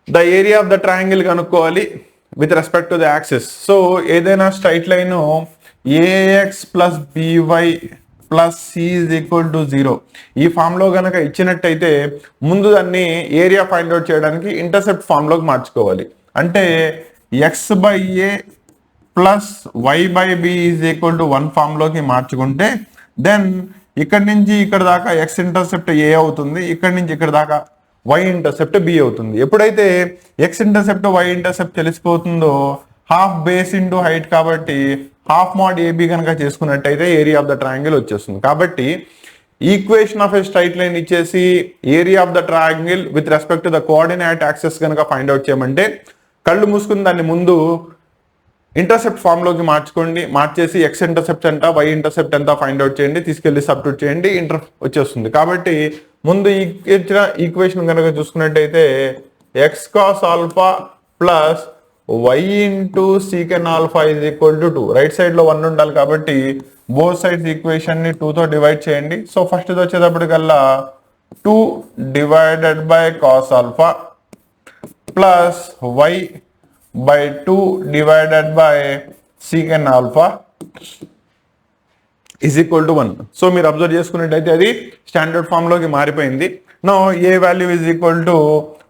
The area of the triangle కనుక్కోవాలి with respect to the axis. So ఏదైనా straight line a x plus b y plus c is equal to 0 ఈ ఫామ్లో కనుక ఇచ్చినట్టయితే ముందు దాన్ని ఏరియా ఫైండ్ అవుట్ చేయడానికి ఇంటర్సెప్ట్ ఫామ్లోకి మార్చుకోవాలి. అంటే x by a plus y by b is equal to 1 ఫామ్లోకి మార్చుకుంటే దెన్ ఇక్కడి నుంచి ఇక్కడ దాకా ఎక్స్ ఇంటర్సెప్ట్ ఏ అవుతుంది, ఇక్కడి నుంచి ఇక్కడ దాకా వై ఇంటర్సెప్ట్ బి అవుతుంది. ఎప్పుడైతే ఎక్స్ ఇంటర్సెప్ట్ వై ఇంటర్సెప్ట్ తెలిసిపోతుందో హాఫ్ బేస్ ఇంటూ హైట్ కాబట్టి హాఫ్ మోడ్ ఏబి కనుక చేసుకున్నట్టయితే ఏరియా ఆఫ్ ద ట్రయాంగిల్ వచ్చేస్తుంది. కాబట్టి equation of a straight line ఇచ్చేసి area of the triangle with respect to the coordinate axes కనుక ఫైండ్ అవుట్ చేయమంటే కళ్ళు మూసుకుని దాన్ని ముందు ఇంటర్సెప్ట్ ఫామ్లోకి మార్చుకోండి, మార్చేసి ఎక్స్ ఇంటర్సెప్ట్ ఎంత వై ఇంటర్సెప్ట్ ఎంత ఫైండ్ అవుట్ చేయండి, తీసుకెళ్లి సబ్స్టిట్యూట్ చేయండి, వచ్చేస్తుంది. కాబట్టి ముందు ఇచ్చిన ఈక్వేషన్ కనుక చూసుకున్నట్టయితే x cos alpha plus y into secant alpha is equal to 2. Right side లో 1 ఉండాలి కాబట్టి బోత్ సైడ్స్ ఈక్వేషన్ ని 2 తో డివైడ్ చేయండి. సో ఫస్ట్ వచ్చేటప్పటికల్లా 2 divided by cos alpha plus y by 2 divided by secant alpha is equal to 1. So మీరు observe చేసుకున్నట్టయితే అది స్టాండర్డ్ ఫామ్ లోకి మారిపోయింది. Now a value is equal to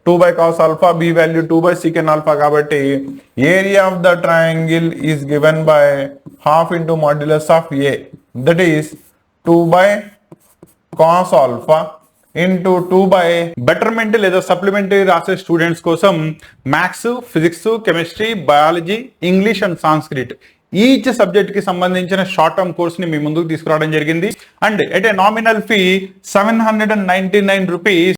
2 by cos alpha, b value 2 by secant alpha కాబట్టి area of the triangle is given by half into modulus of a, that is 2 by cos alpha into 2 by betterment లేదా supplementary రాసే students కోసం maths, physics, chemistry, biology, English and Sanskrit each subject కి సంబంధించిన short term course ని మీ ముందుకు తీసుకురావడం జరిగింది. And at a nominal fee 799 rupees